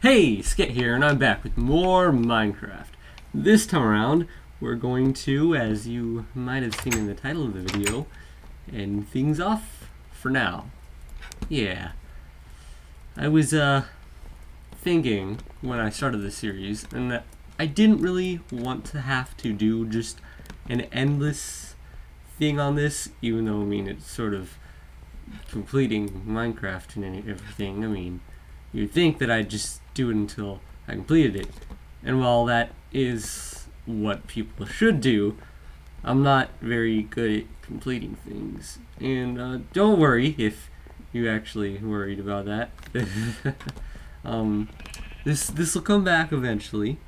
Hey, Sket here, and I'm back with more Minecraft. This time around, we're going to, as you might have seen in the title of the video, end things off for now. Yeah. I was, thinking when I started this series, and that I didn't really want to have to do just an endless thing on this, even though, I mean, it's sort of completing Minecraft and everything. I mean, you'd think that I'd just do it until I completed it. And while that is what people should do, I'm not very good at completing things. And don't worry if you actually worried about that. This will come back eventually.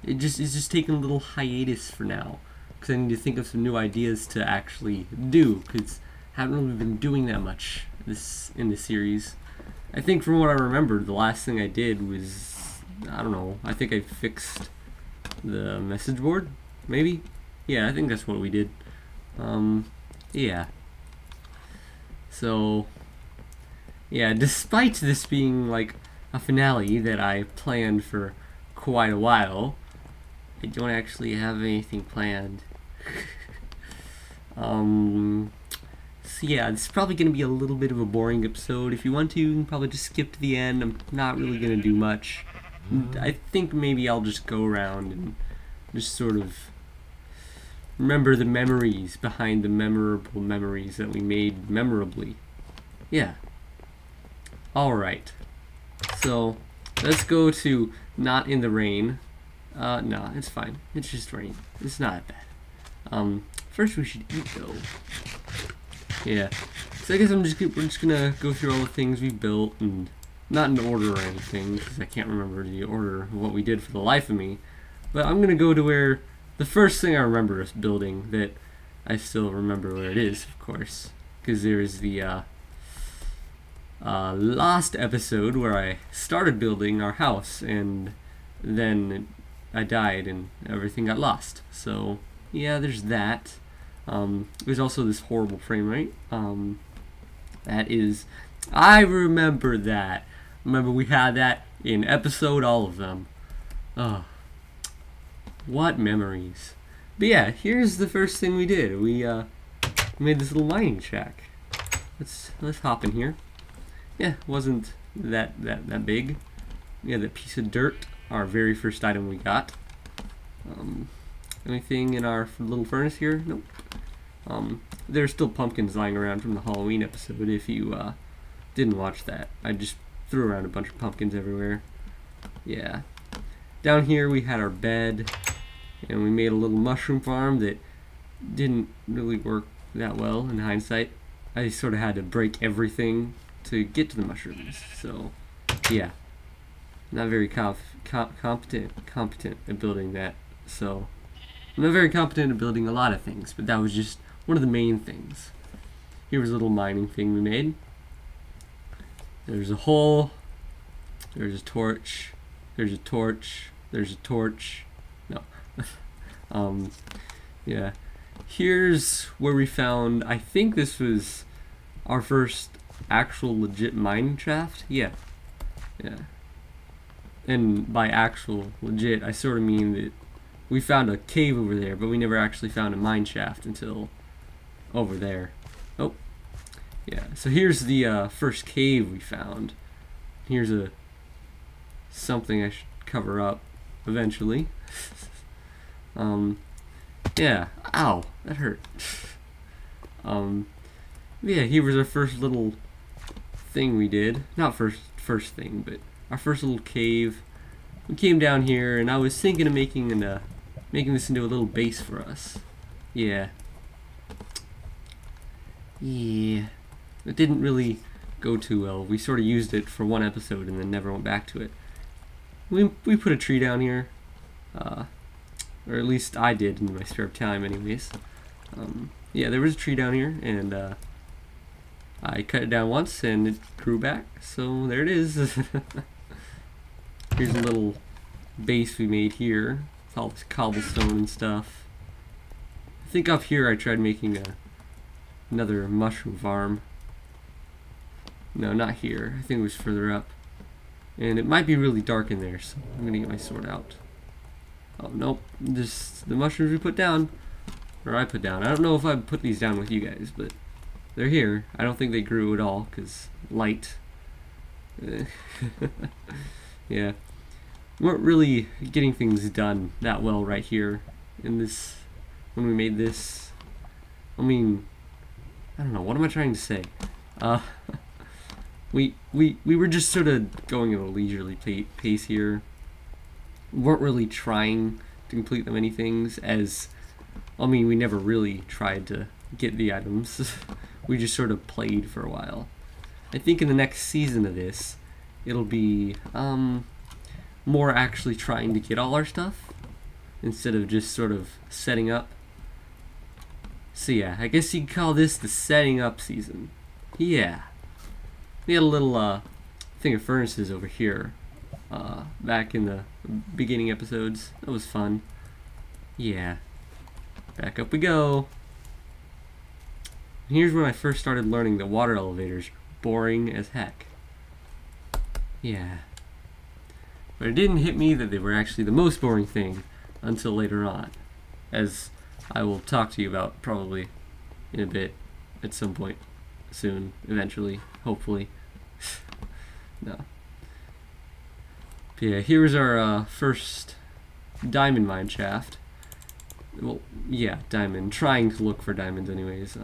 It's just taking a little hiatus for now, because I need to think of some new ideas to actually do, because I haven't really been doing that much in this series. I think from what I remember, the last thing I did was, I don't know, I think I fixed the message board, maybe? Yeah, I think that's what we did. Yeah. So, yeah, despite this being like a finale that I planned for quite a while, I don't actually have anything planned. So yeah, this is probably going to be a little bit of a boring episode. If you want to, you can probably just skip to the end. I'm not really going to do much. I think maybe I'll just go around and just sort of remember the memories behind the memorable memories that we made memorably. Yeah. Alright. So, let's go to not in the rain. No, it's fine. It's just rain. It's not bad. First we should eat though. Yeah, so I guess we're just gonna go through all the things we built, and not in order or anything, because I can't remember the order of what we did for the life of me. But I'm gonna go to where the first thing I remember us building, that I still remember where it is, of course, because there's the last episode where I started building our house, and then I died and everything got lost. So yeah, there's that. There's also this horrible frame rate. That is, I remember that. Remember we had that in episode all of them. Oh, what memories. But yeah, here's the first thing we did. We made this little mining shack. Let's hop in here. Yeah, it wasn't that big. Yeah, that piece of dirt, our very first item we got. Anything in our little furnace here? Nope. There's still pumpkins lying around from the Halloween episode if you didn't watch that. I just threw around a bunch of pumpkins everywhere. Yeah. Down here we had our bed, and we made a little mushroom farm that didn't really work that well in hindsight. I sort of had to break everything to get to the mushrooms. So, yeah. Not very competent at building that. So, I'm not very competent at building a lot of things, but that was just one of the main things. Here was a little mining thing we made. There's a hole, there's a torch, there's a torch, there's a torch. No. Yeah. Here's where we found, I think this was our first actual legit mining shaft. Yeah. Yeah. And by actual legit, I sort of mean that we found a cave over there, but we never actually found a mine shaft until over there. Oh, yeah. So here's the first cave we found. Here's something I should cover up eventually. Yeah. Ow, that hurt. Yeah. Here was our first little thing we did. Not first thing, but our first little cave. We came down here, and I was thinking of making this into a little base for us. Yeah. Yeah. It didn't really go too well. We sort of used it for one episode and then never went back to it. We put a tree down here. Or at least I did in my spare time anyways. Yeah, there was a tree down here, and I cut it down once and it grew back. So there it is. Here's a little base we made here. It's all this cobblestone and stuff. I think up here I tried making another mushroom farm. No, not here. I think it was further up. And it might be really dark in there, so I'm gonna get my sword out. Oh, nope. Just the mushrooms we put down. Or I put down. I don't know if I put these down with you guys, but they're here. I don't think they grew at all, because light. Yeah. We weren't really getting things done that well right here in this, when we made this. I mean, I don't know, what am I trying to say? We were just sort of going at a leisurely pace here. We weren't really trying to complete that many things, as, I mean, we never really tried to get the items. We just sort of played for a while. I think in the next season of this, it'll be more actually trying to get all our stuff instead of just sort of setting up. So yeah, I guess you could call this the setting up season. Yeah. We had a little thing of furnaces over here back in the beginning episodes. That was fun. Yeah. Back up we go. And here's when I first started learning that water elevators are boring as heck. Yeah. But it didn't hit me that they were actually the most boring thing until later on, as I will talk to you about probably in a bit, at some point, soon, eventually, hopefully. No. But yeah, here's our first diamond mine shaft. Well, yeah, diamond. Trying to look for diamonds anyways.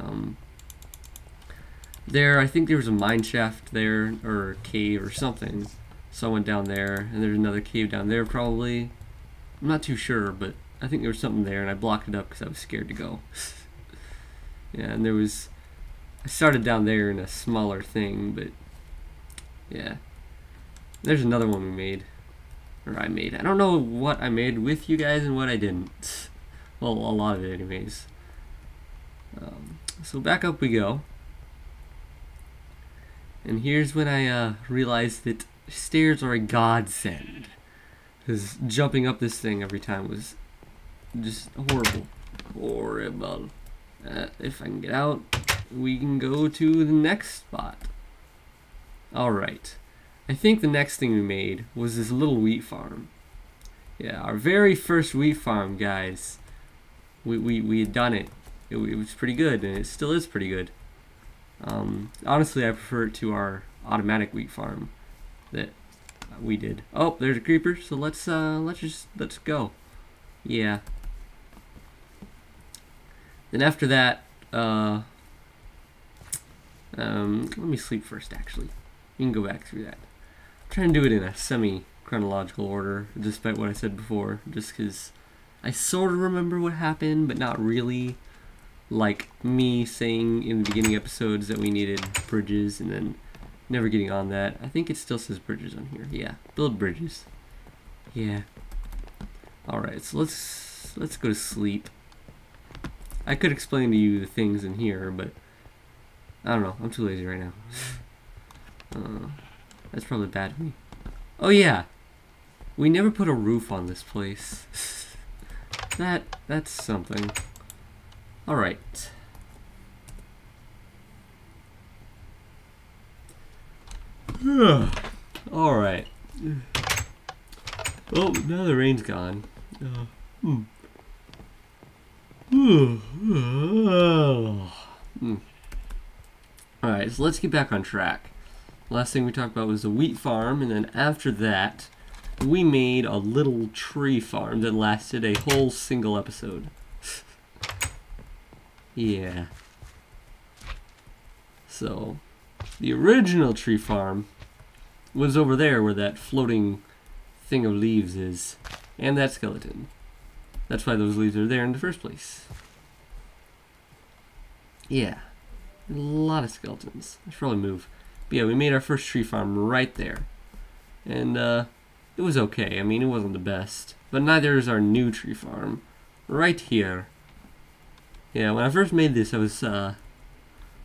There, I think there was a mine shaft there, or a cave or something. So I went down there, and there's another cave down there probably. I'm not too sure, but I think there was something there, and I blocked it up because I was scared to go. Yeah, and there was, I started down there in a smaller thing, but yeah. There's another one we made, or I made. I don't know what I made with you guys and what I didn't. Well, a lot of it anyways. So back up we go. And here's when I realized that stairs are a godsend. Because jumping up this thing every time was just horrible. Horrible. If I can get out, we can go to the next spot. Alright. I think the next thing we made was this little wheat farm. Yeah, our very first wheat farm, guys. We had done it. It was pretty good, and it still is pretty good. Honestly, I prefer it to our automatic wheat farm that we did. Oh, there's a creeper, so let's go. Yeah. Then after that, let me sleep first, actually. You can go back through that. I'm trying to do it in a semi-chronological order, despite what I said before, just because I sort of remember what happened, but not really. Like me saying in the beginning episodes that we needed bridges and then never getting on that. I think it still says bridges on here. Yeah, build bridges. Yeah. Alright, so let's go to sleep. I could explain to you the things in here, but I don't know. I'm too lazy right now. That's probably bad of me. Oh yeah, we never put a roof on this place. That's something. Alright. Alright. Oh, now the rain's gone. Alright, so let's get back on track. Last thing we talked about was the wheat farm, and then after that, we made a little tree farm that lasted a whole single episode. Yeah. So, the original tree farm was over there where that floating thing of leaves is, and that skeleton. That's why those leaves are there in the first place. Yeah. A lot of skeletons. I should probably move. But yeah, we made our first tree farm right there. And, it was okay. I mean, it wasn't the best. But neither is our new tree farm. Right here. Yeah, when I first made this, I was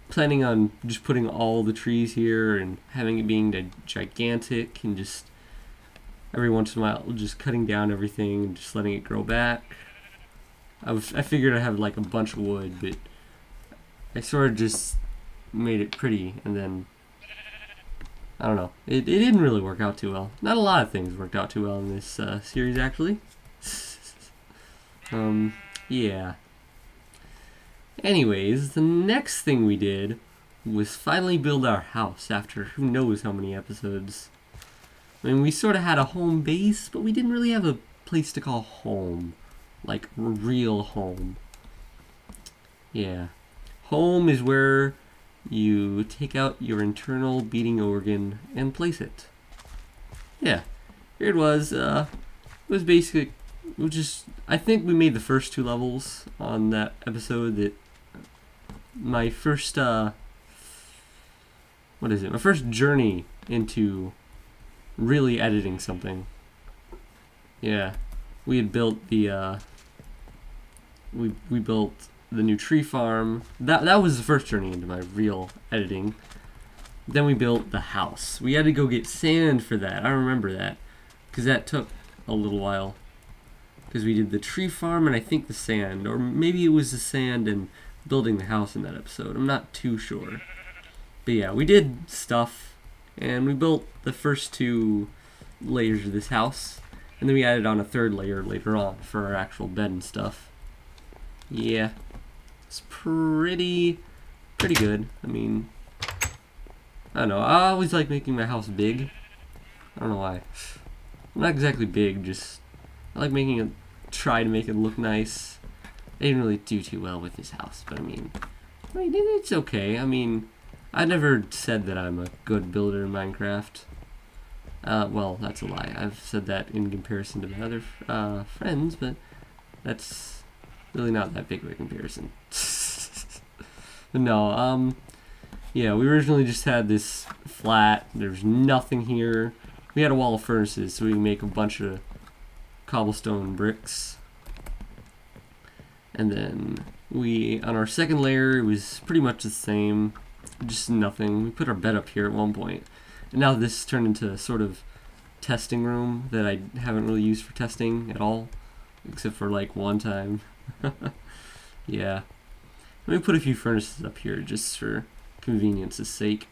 planning on just putting all the trees here and having it being gigantic and just every once in a while just cutting down everything and just letting it grow back. I figured I'd have like a bunch of wood, but I sort of just made it pretty and then I don't know. It didn't really work out too well. Not a lot of things worked out too well in this series, actually. Yeah. Anyways, the next thing we did was finally build our house after who knows how many episodes. I mean, we sort of had a home base, but we didn't really have a place to call home. Like, real home. Yeah. Home is where you take out your internal beating organ and place it. Yeah. Here it was. It was basically... I think we made the first 2 levels on that episode that... My first, my first journey into really editing something. Yeah. We had built the, we built the new tree farm. That was the first journey into my real editing. Then we built the house. We had to go get sand for that. I remember that. Because that took a little while. Because we did the tree farm and I think the sand. Or maybe it was the sand and building the house in that episode. I'm not too sure. But yeah, we did stuff. And we built the first 2 layers of this house. And then we added on a 3rd layer later on for our actual bed and stuff. Yeah. It's pretty good. I mean, I don't know. I always like making my house big. I don't know why. I'm not exactly big, just I like making it, try to make it look nice. I didn't really do too well with this house, but I mean it's okay. I mean, I never said that I'm a good builder in Minecraft. Well, that's a lie. I've said that in comparison to my other friends, but that's really not that big of a comparison. But no, yeah, we originally just had this flat. There's nothing here. We had a wall of furnaces, so we can make a bunch of cobblestone bricks. And then on our 2nd layer, it was pretty much the same, just nothing. We put our bed up here at one point. And now this turned into a sort of testing room that I haven't really used for testing at all, except for like one time. Yeah. Let me put a few furnaces up here just for convenience's sake.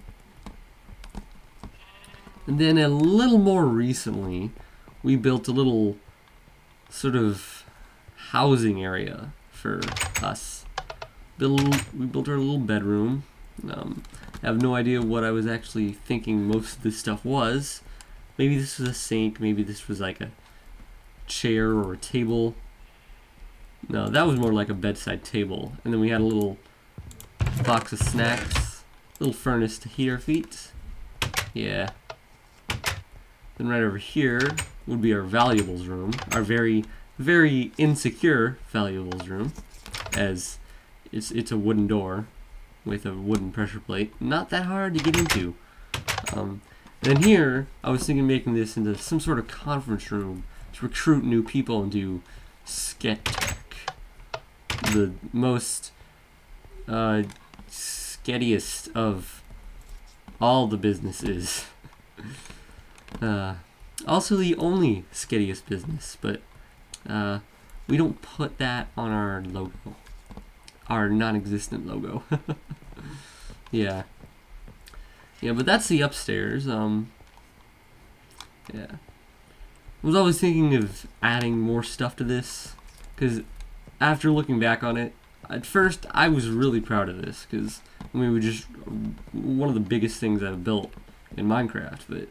And then a little more recently, we built a little sort of housing area for us. We built our little bedroom. I have no idea what I was actually thinking most of this stuff was. Maybe this was a sink, maybe this was like a chair or a table. No, that was more like a bedside table. And then we had a little box of snacks, little furnace to heat our feet. Yeah. Then right over here would be our valuables room, our very, very insecure valuables room, as it's a wooden door with a wooden pressure plate. Not that hard to get into. And then here, I was thinking of making this into some sort of conference room to recruit new people and do Sket, the most skettiest of all the businesses. Also the only skettiest business, but we don't put that on our logo, our non-existent logo. Yeah. Yeah, but that's the upstairs. Yeah. I was always thinking of adding more stuff to this, because after looking back on it, at first I was really proud of this, because I mean, we just one of the biggest things I've built in Minecraft, but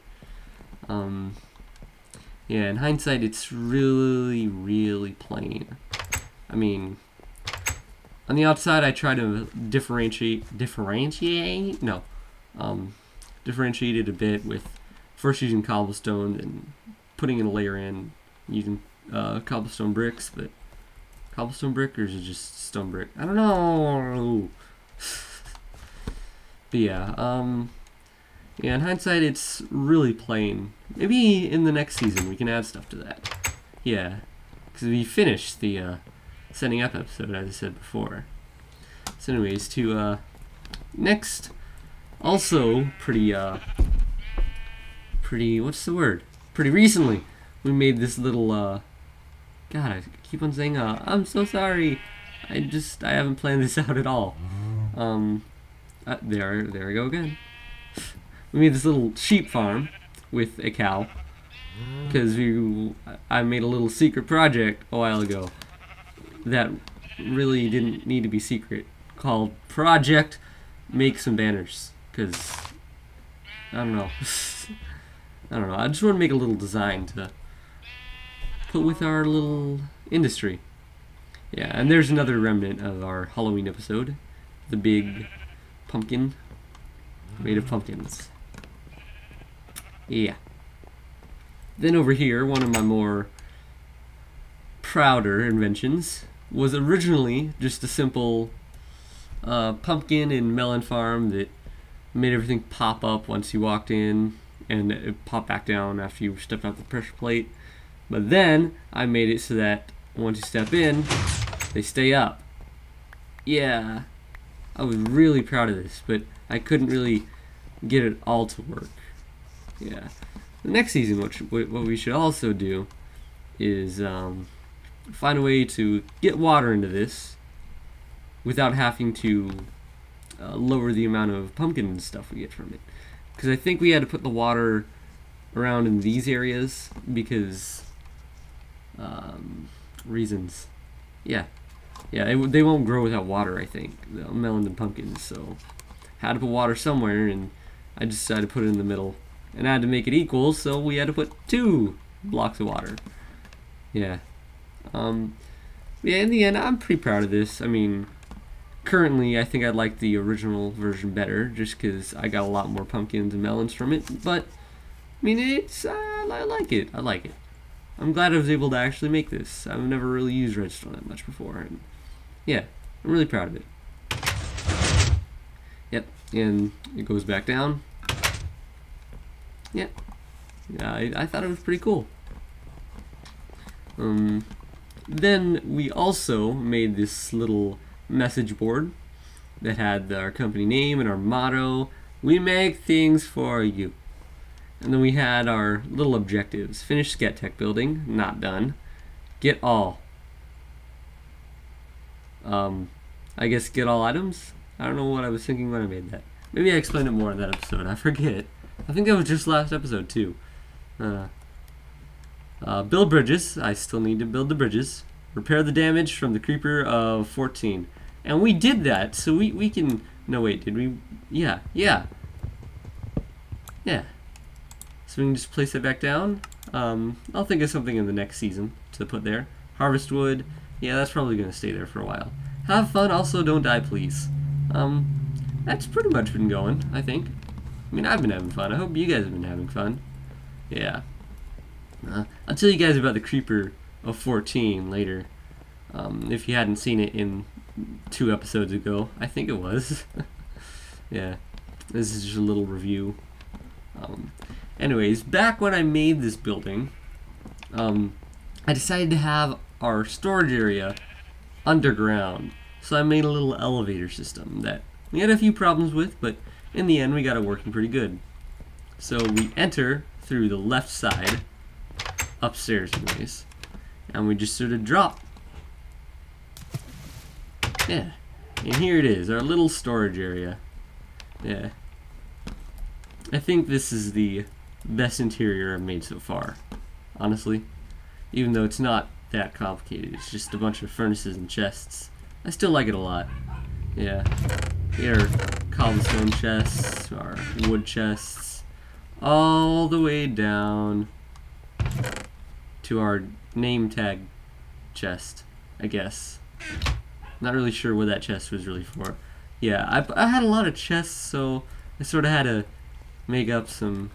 yeah, in hindsight it's really, really plain. I mean, on the outside I try to differentiate it a bit with first using cobblestone and putting in a layer in using cobblestone bricks, but cobblestone brick or is it just stone brick? I don't know. But yeah, yeah, in hindsight it's really plain. Maybe in the next season we can add stuff to that. Yeah, because we finished the setting up episode, as I said before. So anyways, to next, also pretty what's the word? Pretty recently, we made this little God, I keep on saying I'm so sorry. I haven't planned this out at all. There I go again. we made this little sheep farm with a cow because I made a little secret project a while ago that really didn't need to be secret, called Project Make Some Banners, because I don't know. I don't know. I just want to make a little design to put with our little industry. Yeah, and there's another remnant of our Halloween episode. The big pumpkin made of pumpkins. Yeah. Then over here, one of my more prouder inventions was originally just a simple pumpkin and melon farm that made everything pop up once you walked in, and it popped back down after you stepped out the pressure plate. But then I made it so that once you step in, they stay up. Yeah, I was really proud of this, but I couldn't really get it all to work. Yeah. The next season, what we should also do is find a way to get water into this without having to lower the amount of pumpkin and stuff we get from it. Because I think we had to put the water around in these areas because reasons. Yeah, they won't grow without water, I think, the melons and pumpkins. So had to put water somewhere, and I decided to put it in the middle. And I had to make it equal, so we had to put 2 blocks of water. Yeah. Yeah, in the end, I'm pretty proud of this. I mean, currently, I think I like the original version better, just because I got a lot more pumpkins and melons from it. But, I mean, I like it. I like it. I'm glad I was able to actually make this. I've never really used redstone that much before. And yeah, I'm really proud of it. Yep, and it goes back down. Yeah, I thought it was pretty cool. Then we also made this little message board that had our company name and our motto: "We make things for you." And then we had our little objectives: finish Sket Tech building, not done. Get all. I guess get all items? I don't know what I was thinking when I made that. Maybe I explained it more in that episode. I forget. I think that was just last episode too. Build bridges. I still need to build the bridges. Repair the damage from the creeper of 14. And we did that, so we can... No, wait, did we? Yeah. So we can just place it back down. I'll think of something in the next season to put there. Harvest wood. Yeah, that's probably going to stay there for a while. Have fun, also don't die, please. That's pretty much been going, I think. I mean, I've been having fun. I hope you guys have been having fun. Yeah. I'll tell you guys about the creeper of 14 later. If you hadn't seen it in 2 episodes ago. I think it was. Yeah. This is just a little review. Anyways, back when I made this building, I decided to have our storage area underground. So I made a little elevator system that we had a few problems with, but in the end we got it working pretty good. So we enter through the left side, upstairs anyways, and we just sort of drop. Yeah, and here it is, our little storage area. Yeah. I think this is the best interior I've made so far, honestly. Even though it's not that complicated, it's just a bunch of furnaces and chests. I still like it a lot. Yeah. Here are cobblestone chests, our wood chests, all the way down to our name tag chest, I guess. Not really sure what that chest was really for. Yeah, I had a lot of chests, so I sort of had to make up some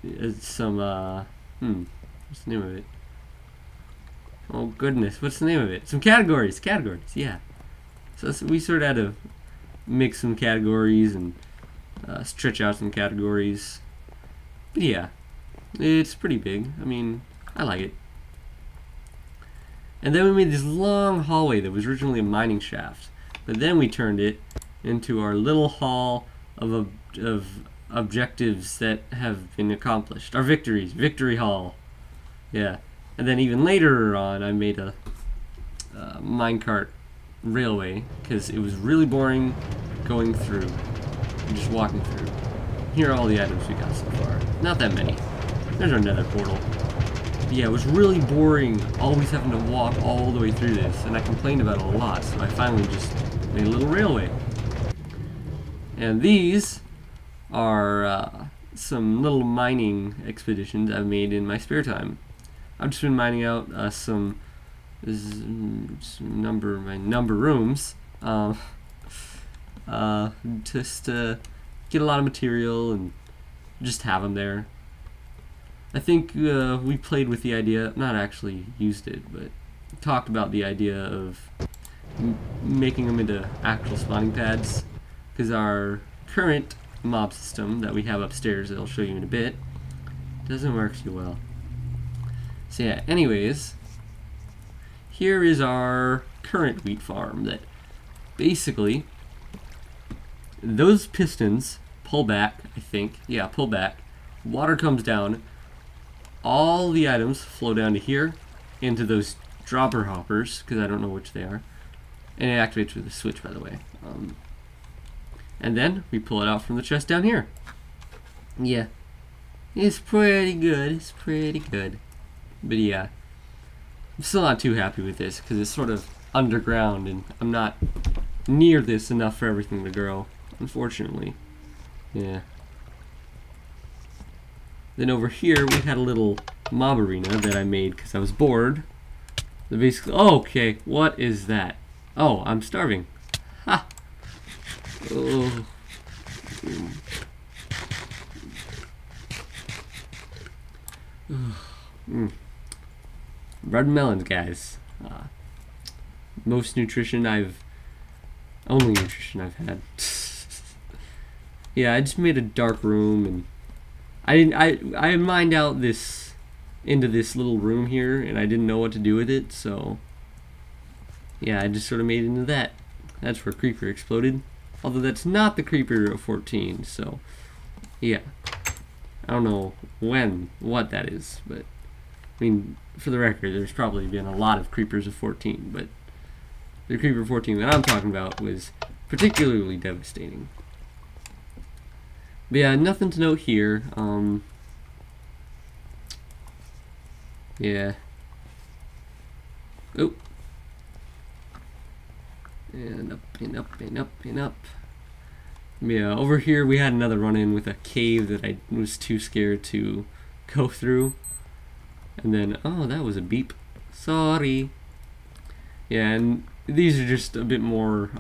what's the name of it? Oh goodness, what's the name of it? Some categories, yeah. So we sort of had to mix some categories and stretch out some categories. But yeah, it's pretty big. I mean, I like it. And then we made this long hallway that was originally a mining shaft, but then we turned it into our little hall of objectives that have been accomplished. Our victories, victory hall. Yeah. And then even later on, I made a minecart railway because it was really boring going through and just walking through. here are all the items we got so far. Not that many. There's our nether portal. But yeah, it was really boring always having to walk all the way through this, and I complained about it a lot, so I finally just made a little railway. And these are some little mining expeditions I've made in my spare time. I've just been mining out some number rooms, just to get a lot of material and just have them there. I think we played with the idea, not actually used it, but talked about the idea of making them into actual spawning pads, because our current mob system that we have upstairs that I'll show you in a bit doesn't work too well. So yeah, anyways, here is our current wheat farm that basically those pistons pull back, I think. Yeah, pull back. Water comes down. All the items flow down to here into those dropper hoppers, because I don't know which they are. And it activates with a switch, by the way. And then we pull it out from the chest down here. Yeah. It's pretty good. It's pretty good. But yeah. I'm still not too happy with this, because it's sort of underground, and I'm not near this enough for everything to grow, unfortunately. Yeah. Then over here, we had a little mob arena that I made because I was bored. So basically, oh, okay, what is that? Oh, I'm starving. Ha! Oh. Bread and melons, guys. Most only nutrition I've had. Yeah, I just made a dark room, and I mined out this into this little room here, and I didn't know what to do with it, so yeah, I just sort of made it into that. That's where Creeper exploded. Although that's not the Creeper of 14, so yeah. I don't know what that is, but I mean, for the record, there's probably been a lot of Creepers of 14, but the Creeper of 14 that I'm talking about was particularly devastating. But yeah, nothing to note here. Yeah. Oh. And up and up and up and up. Yeah, over here we had another run-in with a cave that I was too scared to go through. And then, oh, that was a beep. Sorry. Yeah, and these are just a bit more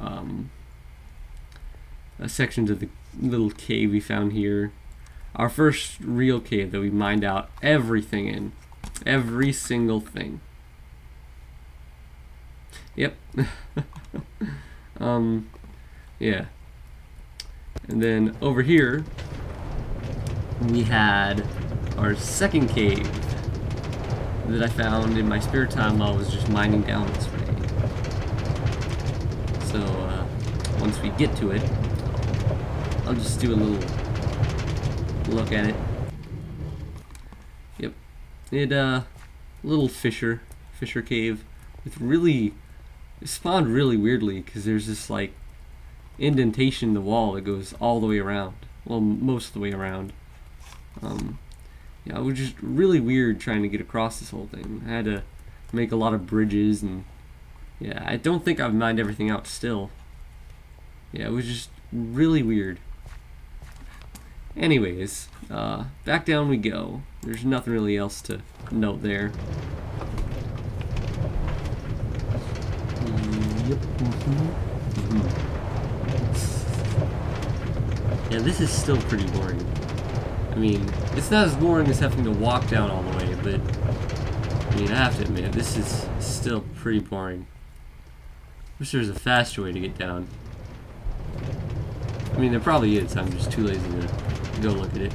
sections of the little cave we found here. Our first real cave that we mined out everything in. Every single thing. Yep. Yeah. And then over here we had our second cave that I found in my spare time while I was just mining down this way. So once we get to it, I'll just do a little look at it. Yep. It little fissure cave with it spawned really weirdly, because there's this like indentation in the wall that goes all the way around. Well, most of the way around. Yeah, it was just really weird trying to get across this whole thing. I had to make a lot of bridges, and yeah, I don't think I've mined everything out still. Yeah, it was just really weird. Anyways, back down we go. There's nothing really else to note there. Yep. Yeah, this is still pretty boring. I mean, it's not as boring as having to walk down all the way, but I mean, I have to admit, this is still pretty boring. Wish there was a faster way to get down. I mean, there probably is, I'm just too lazy to go look at it.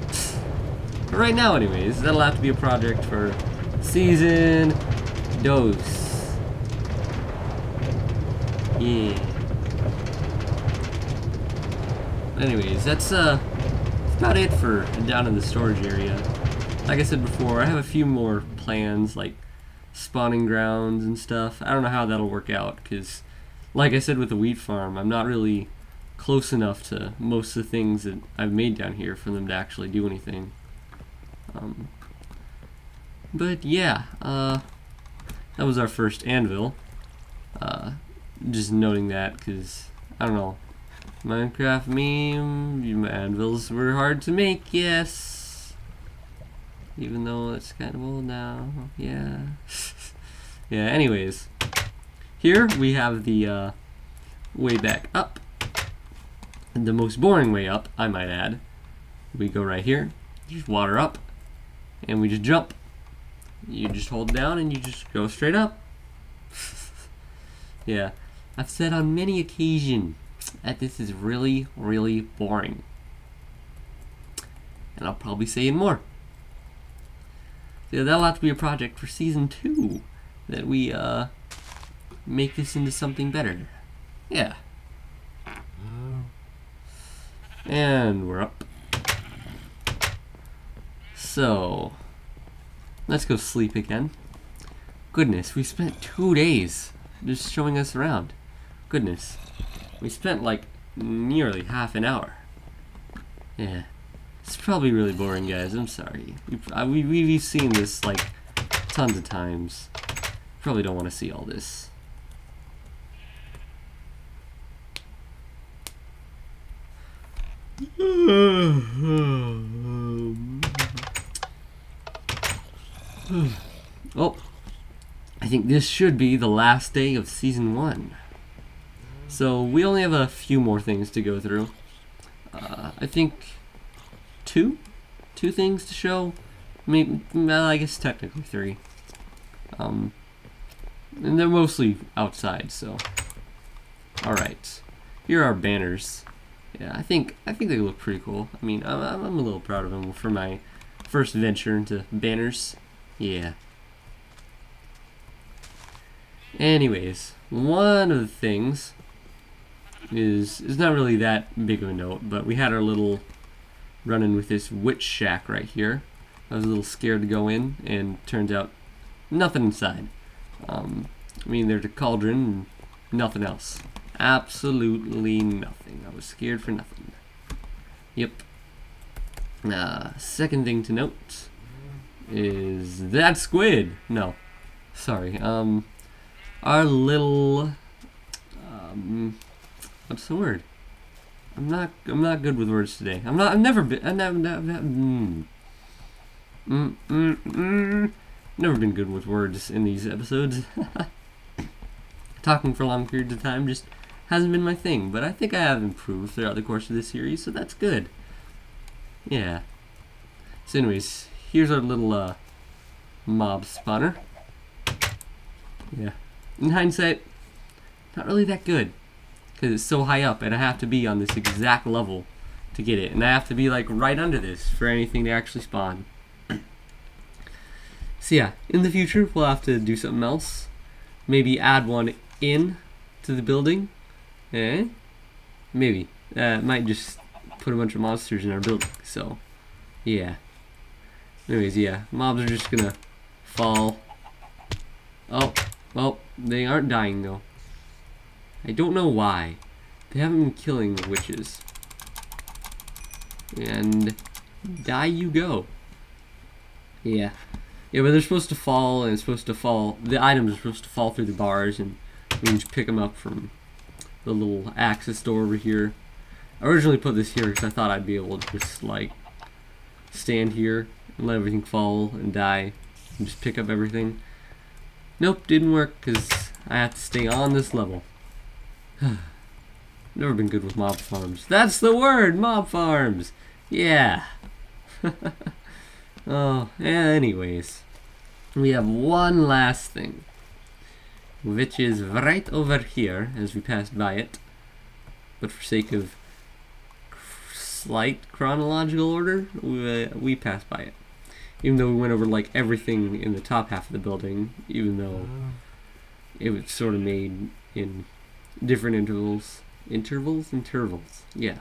But right now, anyways, that'll have to be a project for Season Dose. Yeah. Anyways, that's about it for down in the storage area. Like I said before, I have a few more plans, like spawning grounds and stuff. I don't know how that'll work out, because like I said with the wheat farm, I'm not really close enough to most of the things that I've made down here for them to actually do anything. But yeah, that was our first anvil. Just noting that because, I don't know, Minecraft meme, anvils were hard to make, yes. Even though it's kind of old now, yeah. Yeah, anyways. Here we have the way back up. And the most boring way up, I might add. We go right here, just water up, and we just jump. You just hold down and you just go straight up. Yeah, I've said on many occasions that this is really, really boring. And I'll probably say it more. So that'll have to be a project for season 2, that we make this into something better. Yeah. And we're up. So, let's go sleep again. Goodness, we spent 2 days just showing us around. Goodness. We spent like nearly half an hour. Yeah. It's probably really boring, guys. I'm sorry. We've seen this like tons of times. Probably don't want to see all this. Oh, I think this should be the last day of season 1. So we only have a few more things to go through. I think two things to show. Maybe, well, I guess technically 3. And they're mostly outside. So, all right, here are our banners. Yeah, I think they look pretty cool. I mean, I'm a little proud of them for my first venture into banners. Yeah. Anyways, one of the things is not really that big of a note, but we had our little run-in with this witch shack right here. I was a little scared to go in, and turns out nothing inside. I mean, there's a cauldron and nothing else. Absolutely nothing. I was scared for nothing. Yep. Second thing to note is that squid. No, sorry. Our little what's the word? I'm not good with words today. I've never been good with words in these episodes. Talking for long periods of time just hasn't been my thing, but I think I have improved throughout the course of this series, so that's good. Yeah. So anyways, here's our little mob spawner. Yeah. In hindsight, not really that good, because it's so high up, and I have to be on this exact level to get it, and I have to be like right under this for anything to actually spawn. So yeah, in the future we'll have to do something else. Maybe add one in to the building. Maybe. Might just put a bunch of monsters in our building. So, yeah. Anyways, yeah. Mobs are just gonna fall. Oh, well, they aren't dying though. I don't know why. They haven't been killing the witches. And die you go. Yeah. Yeah, but they're supposed to fall, and it's supposed to fall. The items are supposed to fall through the bars, and we can just pick them up from the little access door over here. I originally put this here because I thought I'd be able to just like stand here and let everything fall and die and just pick up everything. Nope, didn't work because I have to stay on this level. Never been good with mob farms. That's the word, mob farms. Yeah. Oh, anyways, we have one last thing, which is right over here as we passed by it, but for sake of slight chronological order, we passed by it. Even though we went over like everything in the top half of the building, even though it was sort of made in different intervals. Intervals, yeah.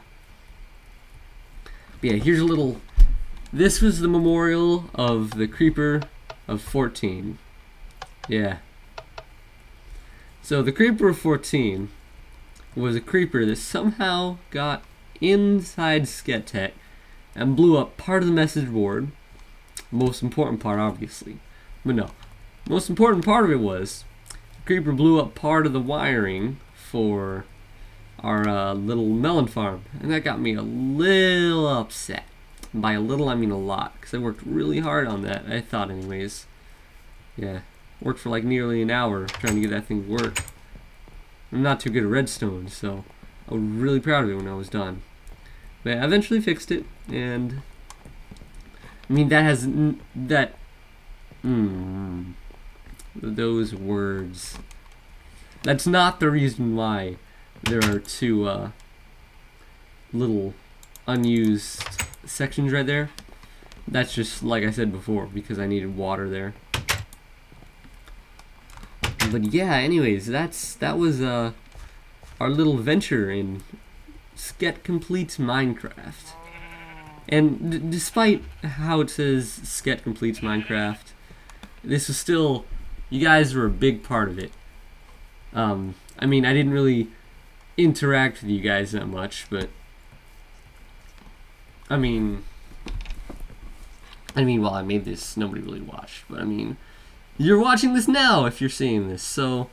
But yeah, here's a little. This was the memorial of the Creeper of 14. Yeah. So the Creeper of 14 was a creeper that somehow got inside Sket and blew up part of the message board. Most important part, obviously. But no. Most important part of it was the creeper blew up part of the wiring for our little melon farm. And that got me a little upset. By a little, I mean a lot. Because I worked really hard on that, I thought anyways. Yeah. Worked for like nearly an hour trying to get that thing to work. I'm not too good at redstone, so I was really proud of it when I was done. But I eventually fixed it, and I mean that has those words. That's not the reason why there are two little unused sections right there. That's just like I said before, because I needed water there. But yeah, anyways, that was our little venture in Sket Completes Minecraft. And despite how it says Sket Completes Minecraft, this was still, you guys were a big part of it. I mean, I didn't really interact with you guys that much, but I mean, while I made this, nobody really watched, but I mean, you're watching this now if you're seeing this, so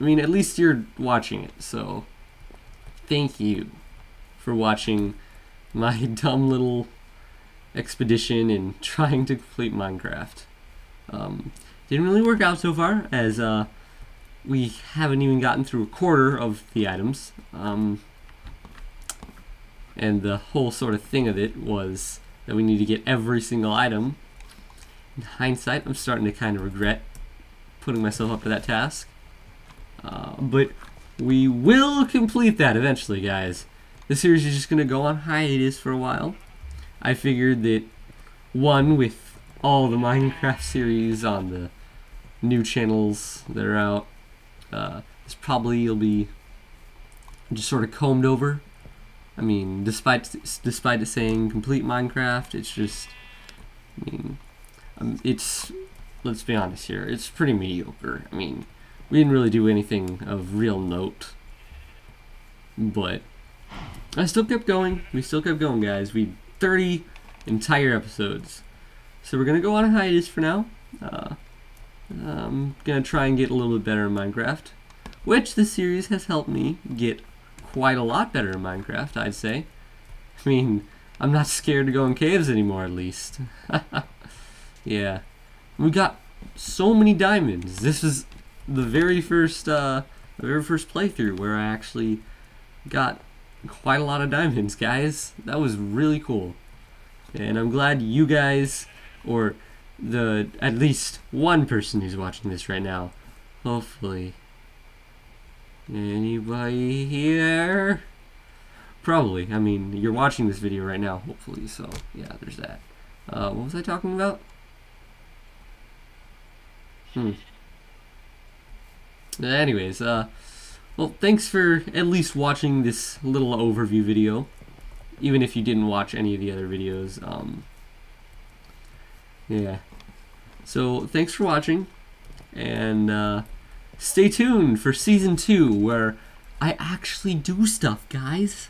I mean, at least you're watching it, so thank you for watching my dumb little expedition in trying to complete Minecraft. Didn't really work out so far, as we haven't even gotten through a quarter of the items, and the whole sort of thing of it was that we need to get every single item. In hindsight, I'm starting to kind of regret putting myself up to that task. But we will complete that eventually, guys. The series is just going to go on hiatus for a while. I figured that, one, with all the Minecraft series on the new channels that are out, this probably will be just sort of combed over. I mean, despite it saying complete Minecraft, it's just, I mean, it's, let's be honest here, it's pretty mediocre. I mean, we didn't really do anything of real note, but I still kept going. We still kept going, guys. We 30 entire episodes. So we're gonna go on a hiatus for now. I'm gonna try and get a little bit better in Minecraft, which this series has helped me get quite a lot better in Minecraft, I'd say. I mean, I'm not scared to go in caves anymore, at least. Yeah, we got so many diamonds. This is the very first playthrough where I actually got quite a lot of diamonds, guys. That was really cool, and I'm glad you guys, or at least one person who's watching this right now, hopefully. Anybody here? Probably. I mean, you're watching this video right now, hopefully. So yeah, there's that. What was I talking about? Anyways, well, thanks for at least watching this little overview video, even if you didn't watch any of the other videos. Yeah. So thanks for watching, and stay tuned for season 2, where I actually do stuff, guys.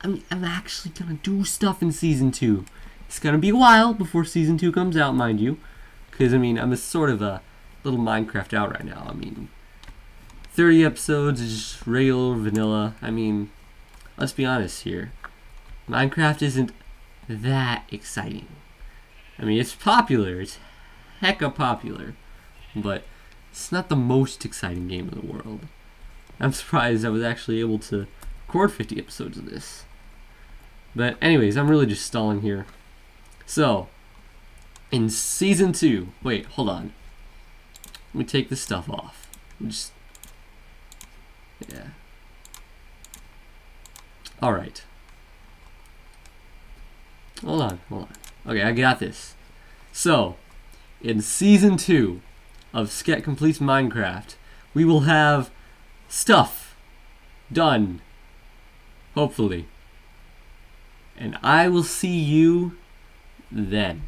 I'm actually gonna do stuff in season 2. It's gonna be a while before season 2 comes out, mind you, because I mean, I'm a sort of a little Minecraft out right now. I mean, 30 episodes is just regular vanilla. I mean, let's be honest here. Minecraft isn't that exciting. I mean, it's popular. It's hecka popular. But it's not the most exciting game in the world. I'm surprised I was actually able to record 50 episodes of this. But anyways, I'm really just stalling here. So, in season 2... Wait, hold on. Let me take this stuff off. Just... Yeah. Alright. Hold on. Okay, I got this. So, in season 2 of Sket Completes Minecraft, we will have stuff done. Hopefully. And I will see you then.